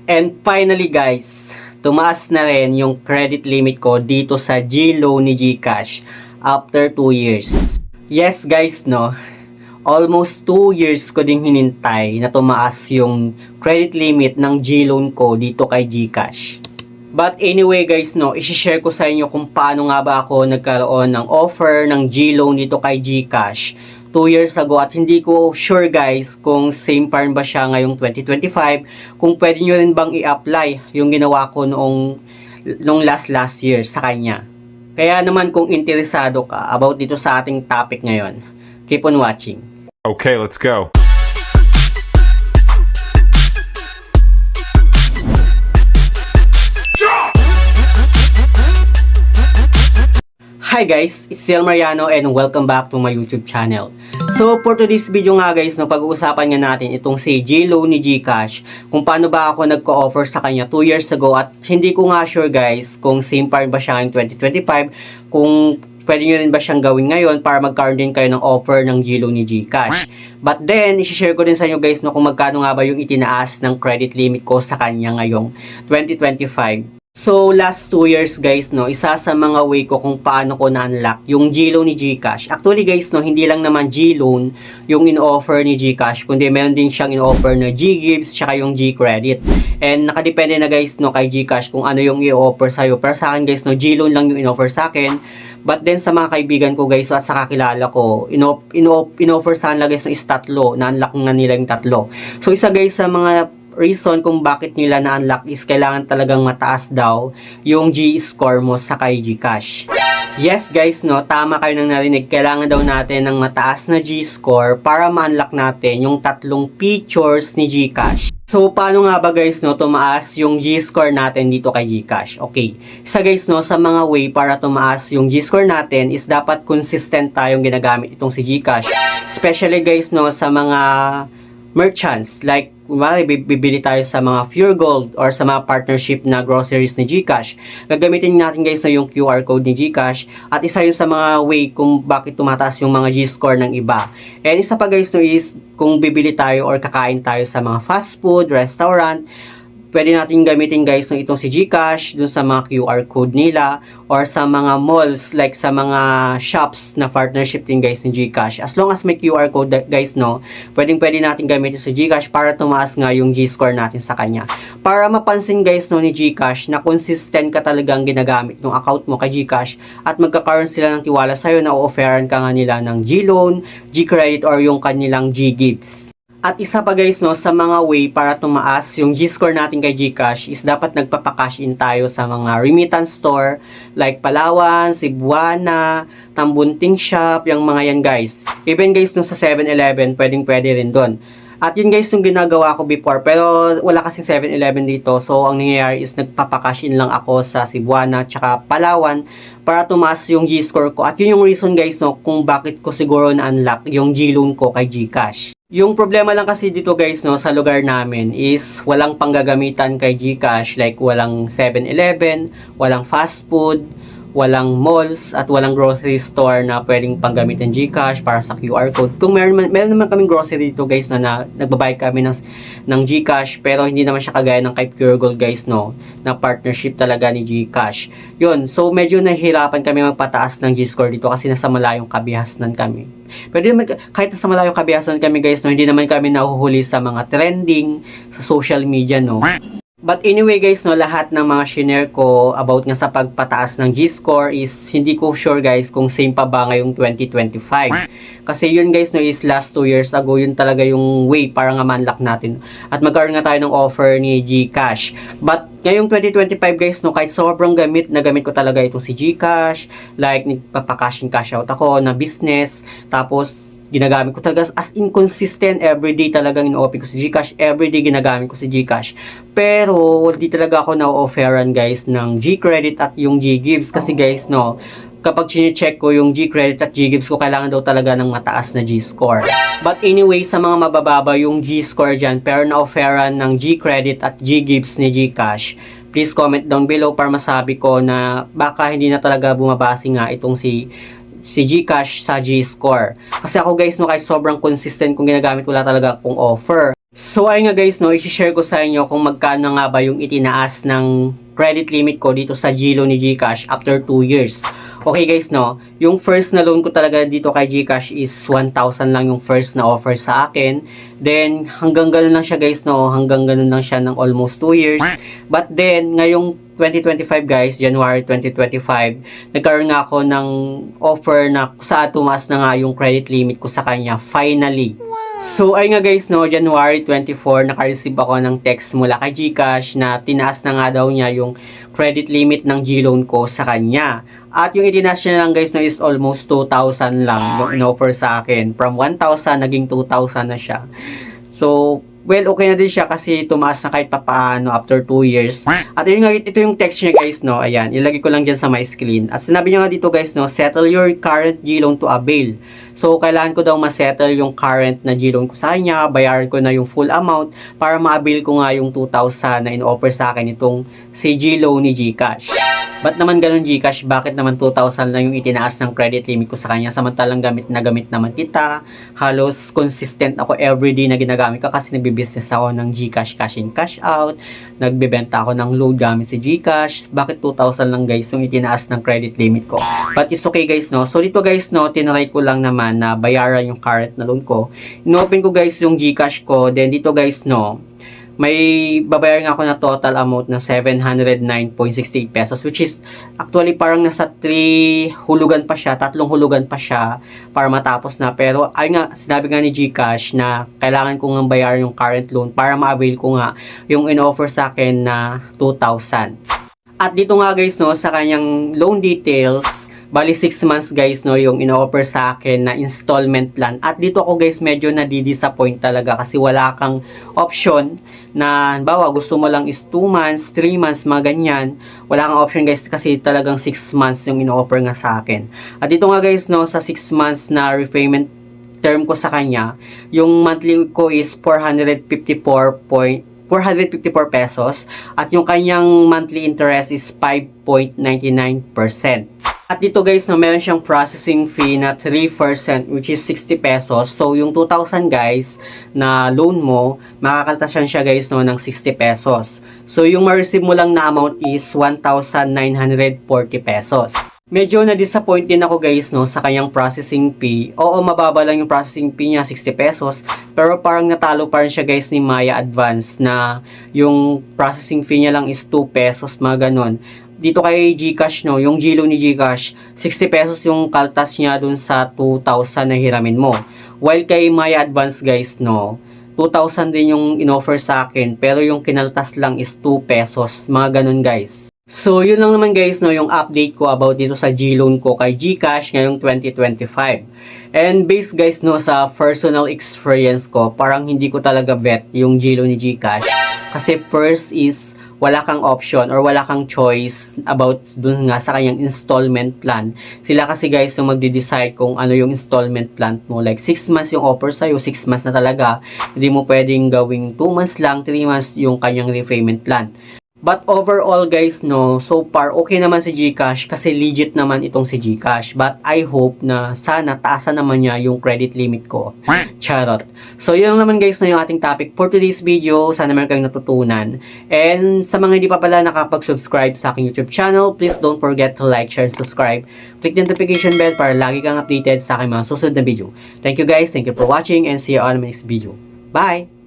And finally guys, tumaas na rin yung credit limit ko dito sa GLoan ni GCash after 2 years. Yes guys, no, almost 2 years ko ding hinintay na tumaas yung credit limit ng GLoan ko dito kay GCash. But anyway guys, no, i-share ko sa inyo kung paano nga ba ako nagkaroon ng offer ng GLoan dito kay GCash 2 years ago, at hindi ko sure guys kung same pa rin ba siya ngayong 2025, kung pwede nyo rin bang i-apply yung ginawa ko noong last year sa kanya. Kaya naman kung interesado ka about dito sa ating topic ngayon, keep on watching. Okay, let's go. Hi guys, it's Ciel Mariano and welcome back to my YouTube channel. So for today's video nga guys, no, pag-uusapan nga natin itong si GLoan ni GCash, kung paano ba ako nagko-offer sa kanya 2 years ago, at hindi ko nga sure guys kung same pa rin ba siya ngayong 2025, kung pwede nyo rin ba siyang gawin ngayon para magkaroon din kayo ng offer ng GLoan ni GCash. But then, i-share ko din sa inyo guys, no, kung magkano nga ba yung itinaas ng credit limit ko sa kanya ngayong 2025. So, last 2 years guys, no, isa sa mga way ko kung paano ko na-unlock yung GLoan ni GCash. Actually guys, no, hindi lang naman GLoan yung in-offer ni GCash, kundi meron din siyang in-offer na GGives tsaka yung GCredit. And nakadepende na guys, no, kay GCash kung ano yung i-offer sa'yo. Pero sa akin guys, no, GLoan lang yung in-offer sa akin. But then sa mga kaibigan ko guys, at sa kakilala ko, in-offer sa kanila guys no, is tatlo, na-unlock na nila yung tatlo. So isa guys sa mga reason kung bakit nila na-unlock is kailangan talagang mataas daw yung G-score mo sa kay GCash. Yes guys, no, tama kayo nang narinig. Kailangan daw natin ng mataas na G-score para ma-unlock natin yung tatlong features ni GCash. So, paano nga ba guys, no, tumaas yung G-score natin dito kay GCash? Okay, isa guys, no, sa mga way para tumaas yung G-score natin is dapat consistent tayong ginagamit itong si GCash. Especially guys, no, sa mga merchants, like kunwari bibili tayo sa mga Pure Gold or sa mga partnership na groceries ni GCash. Gagamitin natin guys na yung QR code ni GCash, at isa yun sa mga way kung bakit tumataas yung mga G-score ng iba. And isa pa guys no is kung bibili tayo or kakain tayo sa mga fast food, restaurant, pwede natin gamitin guys no itong si GCash dun sa mga QR code nila, or sa mga malls, like sa mga shops na partnership din guys ni GCash. As long as may QR code guys no, pwede natin gamitin si GCash para tumaas nga yung G-score natin sa kanya. Para mapansin guys no ni GCash na consistent ka talagang ginagamit ng account mo kay GCash, at magkakaroon sila ng tiwala sa'yo na o-offeran ka nga nila ng GLoan, GCredit, or yung kanilang GGives. At isa pa guys no, sa mga way para tumaas yung G-score natin kay GCash is dapat nagpapa-cash in tayo sa mga remittance store like Palawan, Cebuana, Tambunting Shop, yung mga yan guys. Even guys no sa 7-Eleven, pwede rin doon. At yun guys yung ginagawa ko before, pero wala kasing 7-Eleven dito, so ang nangyayari is nagpapa-cash in lang ako sa Cebuana tsaka Palawan para tumaas yung G-score ko. At yun yung reason guys no kung bakit ko siguro na-unlock yung GLoan ko kay GCash. Yung problema lang kasi dito guys no sa lugar namin is walang panggagamitan kay GCash, like walang 7-Eleven, walang fast food, walang malls, at walang grocery store na pwedeng panggamitin GCash para sa QR code. Kung meron naman kaming grocery dito guys na nagbabayad kami ng GCash, pero hindi naman siya kagaya ng kay Pure Gold guys no, na partnership talaga ni GCash. Yun, so medyo nahihirapan kami magpataas ng G-score dito kasi nasa malayong kabihasnan kami. Pero kahit nasa malayong kabihasnan kami guys no, hindi naman kami nahuhuli sa mga trending sa social media no. But anyway guys no, lahat ng mga shinare ko about nga sa pagpataas ng G-score is hindi ko sure guys kung same pa ba ngayong 2025. Kasi yun guys no is last 2 years ago, yun talaga yung way para nga ma-unlock natin at magkaroon nga tayo ng offer ni GCash. But ngayong 2025 guys no, kahit sobrang gamit ko talaga itong si GCash, like nagpapa-cash in cash out ako na business, tapos ginagamit ko talaga as inconsistent, everyday talagang in-open ko si GCash, everyday ginagamit ko si GCash. Pero hindi talaga ako na-offeran guys ng GCredit at yung GGives kasi guys no, kapag chine-check ko yung GCredit at GGives ko, kailangan daw talaga ng mataas na G-score. But anyway, sa mga mabababa yung G-score dyan pero na-offeran ng GCredit at GGives ni GCash, please comment down below para masabi ko na baka hindi na talaga bumabase nga itong si GCash sa G-score. Kasi ako guys no, kahit sobrang consistent kung ginagamit, wala talaga akong offer. So ayun nga guys, no, i-share ko sa inyo kung magkano nga ba yung itinaas ng credit limit ko dito sa GLoan ni GCash after 2 years. Okay guys, no, yung first na loan ko talaga dito kay GCash is 1,000 lang yung first na offer sa akin. Then hanggang ganun lang siya guys, no, hanggang ganun lang siya ng almost 2 years. But then ngayong 2025 guys, January 2025, nagkaroon nga ako ng offer na sa tumaas na nga yung credit limit ko sa kanya finally. So, ay nga guys, no, January 24, naka-receive ako ng text mula kay GCash na tinaas na nga daw niya yung credit limit ng GLoan ko sa kanya. At yung itinaas niya lang guys, no, is almost 2,000 lang yung in-offer sa akin. From 1,000, naging 2,000 na siya. So, well, okay na din siya kasi tumaas na kahit papaano after 2 years. At yun nga, ito yung text niya guys, no, ayan, ilagay ko lang dyan sa my screen. At sinabi niya nga dito guys, no, settle your current GLoan to avail. So, kailangan ko daw ma-settle yung current na GLoan ko sa kanya, bayaran ko na yung full amount para ma-avail ko nga yung 2,000 na in-offer sa akin itong si GLoan ni GCash. Ba't naman ganun GCash? Bakit naman 2,000 lang yung itinaas ng credit limit ko sa kanya? Samantalang gamit na gamit naman kita. Halos consistent ako everyday na ginagamit ko kasi nagbi-business ako ng GCash cash in cash out. Nagbebenta ako ng load gamit si GCash. Bakit 2,000 lang guys yung itinaas ng credit limit ko? But it's okay guys, no? So dito guys, no, tinry ko lang naman na bayaran yung current na loan ko. Inopen ko guys yung GCash ko. Then dito guys, no, may babayaran ako na total amount na 709.68 pesos, which is actually parang nasa 3 hulugan pa siya, 3 hulugan pa siya para matapos na. Pero ay nga, sinabi nga ni GCash na kailangan ko nga bayaran yung current loan para ma-avail ko nga yung in-offer sa akin na 2,000. At dito nga guys, no, sa kanyang loan details, bali 6 months guys, no, yung in-offer sa akin na installment plan. At dito ako guys medyo nadi-disappoint talaga kasi wala kang option na bawa gusto mo lang is 2 months, 3 months, mga ganyan. Wala kang option guys kasi talagang 6 months yung in-offer nga sa akin. At dito nga guys, no, sa 6 months na repayment term ko sa kanya, yung monthly ko is 454 pesos at yung kanyang monthly interest is 5.99%. At dito guys, no, meron siyang processing fee na 3% which is 60 pesos. So yung 2,000 guys na loan mo, makakaltasan siya guys, no, ng 60 pesos. So yung ma-receive mo lang na amount is 1,940 pesos. Medyo na-disappoint din ako guys, no, sa kanyang processing fee. Oo, mababa lang yung processing fee niya, 60 pesos. Pero parang natalo pa rin siya guys ni Maya Advance na yung processing fee niya lang is 2 pesos, mga ganon. Dito kay GCash, no, yung GLoan ni GCash, 60 pesos yung kaltas niya dun sa 2,000 na hiramin mo. While kay Maya Advance guys, no, 2,000 din yung in-offer sa akin, pero yung kinaltas lang is 2 pesos, mga ganun guys. So, yun lang naman guys, no, yung update ko about dito sa GLoan ko kay GCash ngayong 2025. And based guys, no, sa personal experience ko, parang hindi ko talaga bet yung GLoan ni GCash. Kasi first is, wala kang option or wala kang choice about dun nga sa kanyang installment plan. Sila kasi guys yung magde-decide kung ano yung installment plan mo. Like 6 months yung offer sa'yo, 6 months na talaga. Hindi mo pwedeng gawing 2 months lang, 3 months yung kanyang repayment plan. But overall guys, no, so far okay naman si GCash kasi legit naman itong si GCash. But I hope na sana taasan naman niya yung credit limit ko. Charot. So yun naman guys na yung ating topic for today's video. Sana meron kayong natutunan. And sa mga hindi pa pala nakapag-subscribe sa aking YouTube channel, please don't forget to like, share, and subscribe. Click the notification bell para lagi kang updated sa aking mga susunod na video. Thank you guys, thank you for watching, and see you on my next video. Bye!